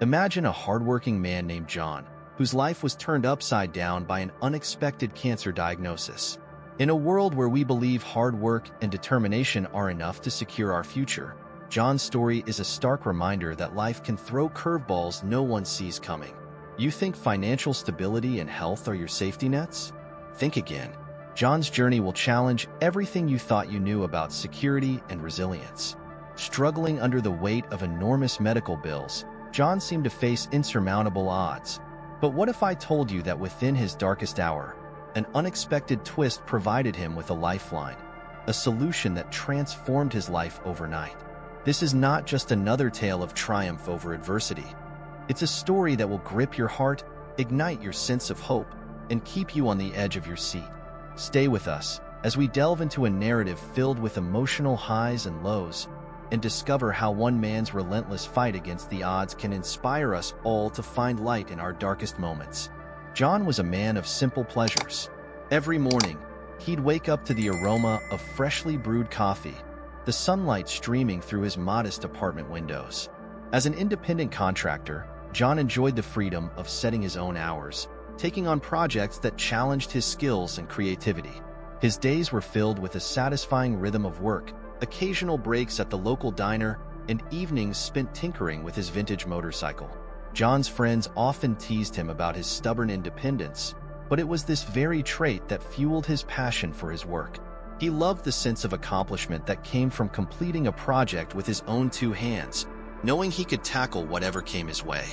Imagine a hardworking man named John, whose life was turned upside down by an unexpected cancer diagnosis. In a world where we believe hard work and determination are enough to secure our future, John's story is a stark reminder that life can throw curveballs no one sees coming. You think financial stability and health are your safety nets? Think again. John's journey will challenge everything you thought you knew about security and resilience. Struggling under the weight of enormous medical bills, John seemed to face insurmountable odds. But what if I told you that within his darkest hour, an unexpected twist provided him with a lifeline, a solution that transformed his life overnight? This is not just another tale of triumph over adversity. It's a story that will grip your heart, ignite your sense of hope, and keep you on the edge of your seat. Stay with us as we delve into a narrative filled with emotional highs and lows, and discover how one man's relentless fight against the odds can inspire us all to find light in our darkest moments. John was a man of simple pleasures. Every morning, he'd wake up to the aroma of freshly brewed coffee, the sunlight streaming through his modest apartment windows. As an independent contractor, John enjoyed the freedom of setting his own hours, taking on projects that challenged his skills and creativity. His days were filled with a satisfying rhythm of work, occasional breaks at the local diner, and evenings spent tinkering with his vintage motorcycle. John's friends often teased him about his stubborn independence, but it was this very trait that fueled his passion for his work. He loved the sense of accomplishment that came from completing a project with his own two hands, knowing he could tackle whatever came his way.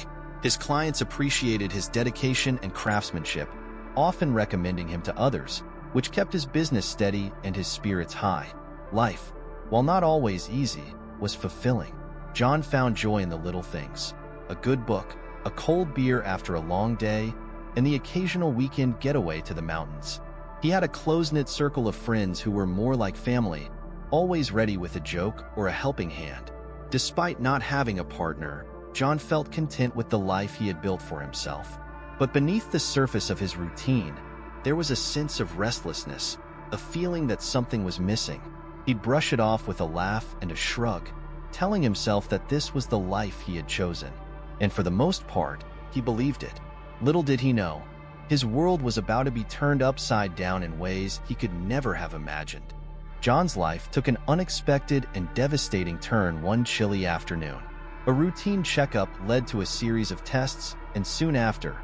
His clients appreciated his dedication and craftsmanship, often recommending him to others, which kept his business steady and his spirits high. Life, while not always easy, was fulfilling. John found joy in the little things: a good book, a cold beer after a long day, and the occasional weekend getaway to the mountains. He had a close-knit circle of friends who were more like family, always ready with a joke or a helping hand. Despite not having a partner, John felt content with the life he had built for himself. But beneath the surface of his routine, there was a sense of restlessness, a feeling that something was missing. He'd brush it off with a laugh and a shrug, telling himself that this was the life he had chosen. And for the most part, he believed it. Little did he know, his world was about to be turned upside down in ways he could never have imagined. John's life took an unexpected and devastating turn one chilly afternoon. A routine checkup led to a series of tests, and soon after,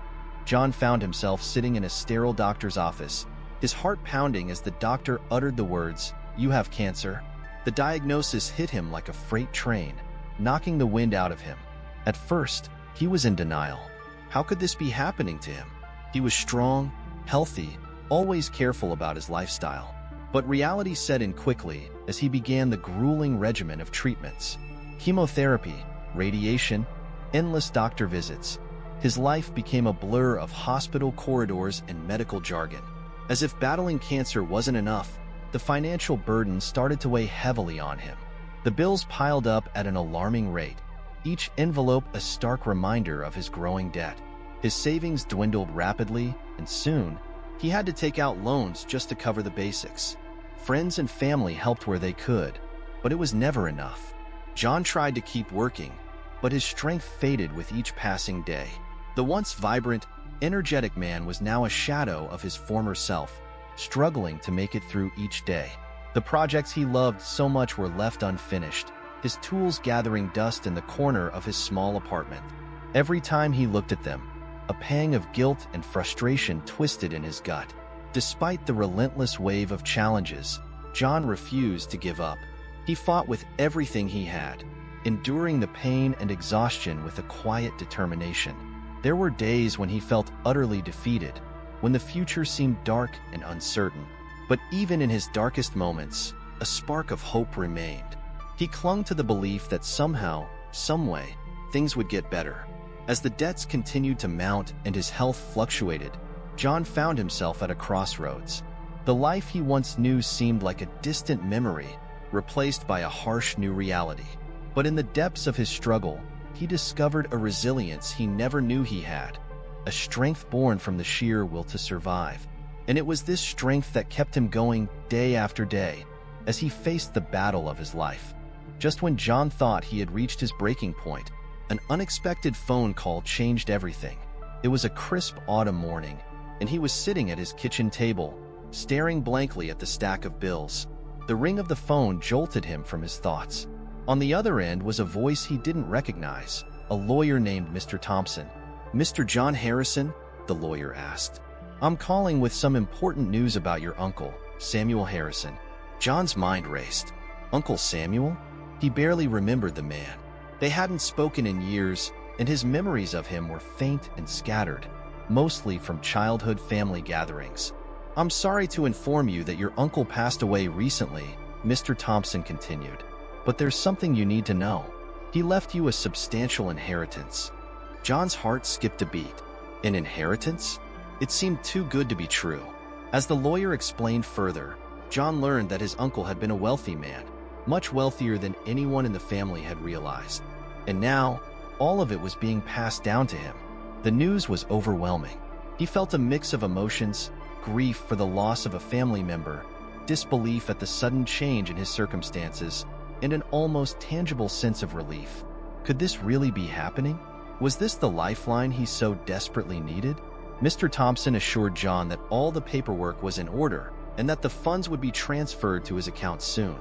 John found himself sitting in a sterile doctor's office, his heart pounding as the doctor uttered the words, "You have cancer." The diagnosis hit him like a freight train, knocking the wind out of him. At first, he was in denial. How could this be happening to him? He was strong, healthy, always careful about his lifestyle. But reality set in quickly as he began the grueling regimen of treatments. Chemotherapy, radiation, endless doctor visits. His life became a blur of hospital corridors and medical jargon. As if battling cancer wasn't enough, the financial burden started to weigh heavily on him. The bills piled up at an alarming rate, each envelope a stark reminder of his growing debt. His savings dwindled rapidly, and soon, he had to take out loans just to cover the basics. Friends and family helped where they could, but it was never enough. John tried to keep working, but his strength faded with each passing day. The once vibrant, energetic man was now a shadow of his former self, struggling to make it through each day. The projects he loved so much were left unfinished, his tools gathering dust in the corner of his small apartment. Every time he looked at them, a pang of guilt and frustration twisted in his gut. Despite the relentless wave of challenges, John refused to give up. He fought with everything he had, enduring the pain and exhaustion with a quiet determination. There were days when he felt utterly defeated, when the future seemed dark and uncertain. But even in his darkest moments, a spark of hope remained. He clung to the belief that somehow, someway, things would get better. As the debts continued to mount and his health fluctuated, John found himself at a crossroads. The life he once knew seemed like a distant memory, replaced by a harsh new reality. But in the depths of his struggle, he discovered a resilience he never knew he had, a strength born from the sheer will to survive. And it was this strength that kept him going day after day, as he faced the battle of his life. Just when John thought he had reached his breaking point, An unexpected phone call changed everything. It was a crisp autumn morning, and he was sitting at his kitchen table, staring blankly at the stack of bills. The ring of the phone jolted him from his thoughts. On the other end was a voice he didn't recognize, a lawyer named Mr. Thompson. "Mr. John Harrison?" the lawyer asked. "I'm calling with some important news about your uncle, Samuel Harrison." John's mind raced. Uncle Samuel? He barely remembered the man. They hadn't spoken in years, and his memories of him were faint and scattered, mostly from childhood family gatherings. "I'm sorry to inform you that your uncle passed away recently," Mr. Thompson continued. "But there's something you need to know. He left you a substantial inheritance." John's heart skipped a beat. An inheritance? It seemed too good to be true. As the lawyer explained further, John learned that his uncle had been a wealthy man, much wealthier than anyone in the family had realized. And now, all of it was being passed down to him. The news was overwhelming. He felt a mix of emotions: grief for the loss of a family member, disbelief at the sudden change in his circumstances, and an almost tangible sense of relief. Could this really be happening? Was this the lifeline he so desperately needed? Mr. Thompson assured John that all the paperwork was in order and that the funds would be transferred to his account soon.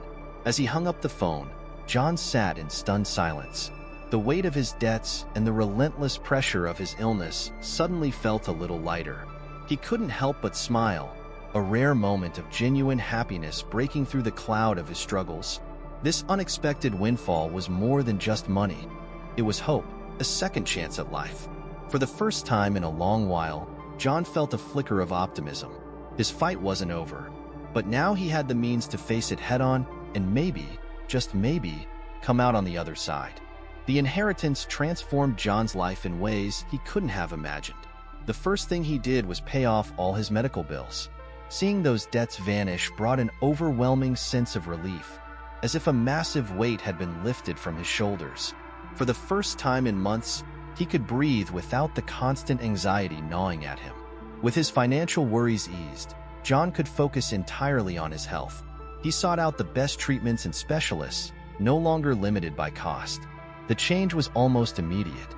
As he hung up the phone, John sat in stunned silence. The weight of his debts and the relentless pressure of his illness suddenly felt a little lighter. He couldn't help but smile, a rare moment of genuine happiness breaking through the cloud of his struggles. This unexpected windfall was more than just money. It was hope, a second chance at life. For the first time in a long while, John felt a flicker of optimism. His fight wasn't over, but now he had the means to face it head-on and maybe, just maybe, come out on the other side. The inheritance transformed John's life in ways he couldn't have imagined. The first thing he did was pay off all his medical bills. Seeing those debts vanish brought an overwhelming sense of relief, as if a massive weight had been lifted from his shoulders. For the first time in months, he could breathe without the constant anxiety gnawing at him. With his financial worries eased, John could focus entirely on his health. He sought out the best treatments and specialists, no longer limited by cost. The change was almost immediate.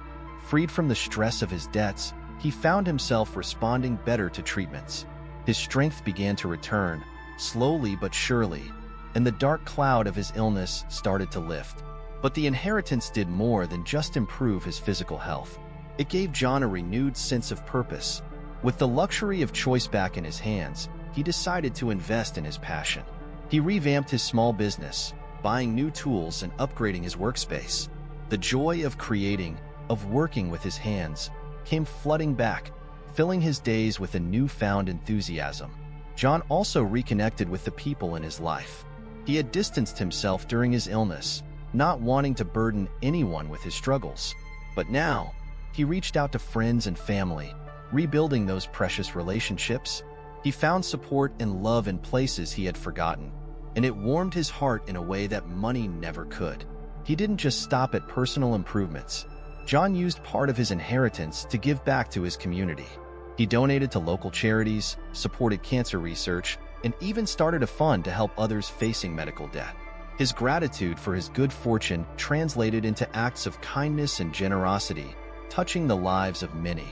Freed from the stress of his debts, he found himself responding better to treatments. His strength began to return, slowly but surely, and the dark cloud of his illness started to lift. But the inheritance did more than just improve his physical health. It gave John a renewed sense of purpose. With the luxury of choice back in his hands, he decided to invest in his passion. He revamped his small business, buying new tools and upgrading his workspace. The joy of creating, of working with his hands, came flooding back, filling his days with a newfound enthusiasm. John also reconnected with the people in his life. He had distanced himself during his illness, not wanting to burden anyone with his struggles. But now, he reached out to friends and family, rebuilding those precious relationships. He found support and love in places he had forgotten, and it warmed his heart in a way that money never could. He didn't just stop at personal improvements. John used part of his inheritance to give back to his community. He donated to local charities, supported cancer research, and even started a fund to help others facing medical debt. His gratitude for his good fortune translated into acts of kindness and generosity, touching the lives of many.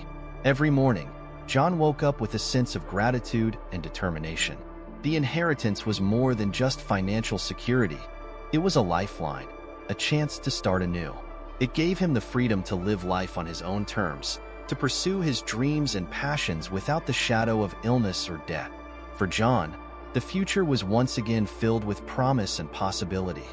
Every morning, John woke up with a sense of gratitude and determination. The inheritance was more than just financial security. It was a lifeline, a chance to start anew. It gave him the freedom to live life on his own terms, to pursue his dreams and passions without the shadow of illness or debt. For John, the future was once again filled with promise and possibility.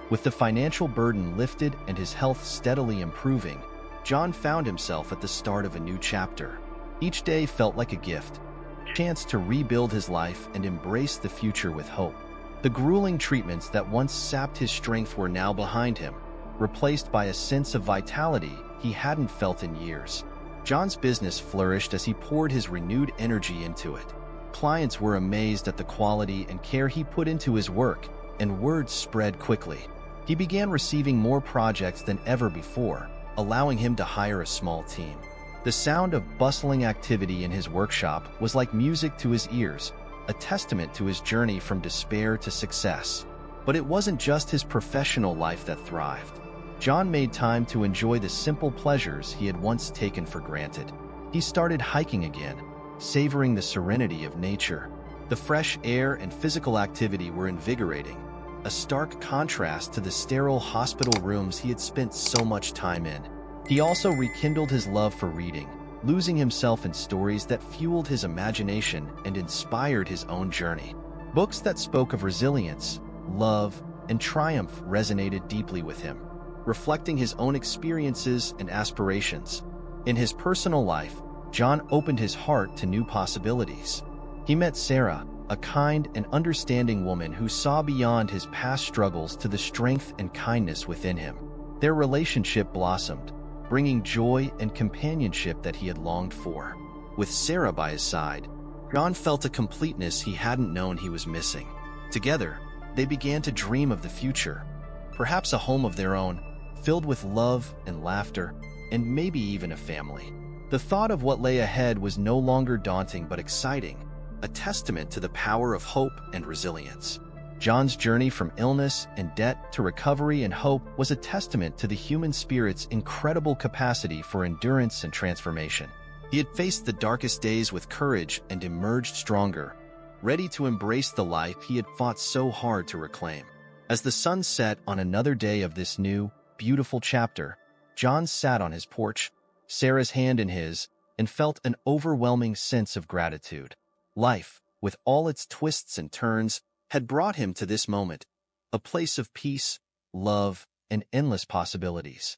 With the financial burden lifted and his health steadily improving, John found himself at the start of a new chapter. Each day felt like a gift, a chance to rebuild his life and embrace the future with hope. The grueling treatments that once sapped his strength were now behind him, replaced by a sense of vitality he hadn't felt in years. John's business flourished as he poured his renewed energy into it. Clients were amazed at the quality and care he put into his work, and word spread quickly. He began receiving more projects than ever before, allowing him to hire a small team. The sound of bustling activity in his workshop was like music to his ears, a testament to his journey from despair to success. But it wasn't just his professional life that thrived. John made time to enjoy the simple pleasures he had once taken for granted. He started hiking again, savoring the serenity of nature. The fresh air and physical activity were invigorating, a stark contrast to the sterile hospital rooms he had spent so much time in. He also rekindled his love for reading, losing himself in stories that fueled his imagination and inspired his own journey. Books that spoke of resilience, love, and triumph resonated deeply with him, reflecting his own experiences and aspirations. In his personal life, John opened his heart to new possibilities. He met Sarah, a kind and understanding woman who saw beyond his past struggles to the strength and kindness within him. Their relationship blossomed, bringing joy and companionship that he had longed for. With Sarah by his side, John felt a completeness he hadn't known he was missing. Together, they began to dream of the future, perhaps a home of their own, filled with love and laughter, and maybe even a family. The thought of what lay ahead was no longer daunting but exciting, a testament to the power of hope and resilience. John's journey from illness and debt to recovery and hope was a testament to the human spirit's incredible capacity for endurance and transformation. He had faced the darkest days with courage and emerged stronger, ready to embrace the life he had fought so hard to reclaim. As the sun set on another day of this new, beautiful chapter, John sat on his porch, Sarah's hand in his, and felt an overwhelming sense of gratitude. Life, with all its twists and turns, had brought him to this moment, a place of peace, love, and endless possibilities.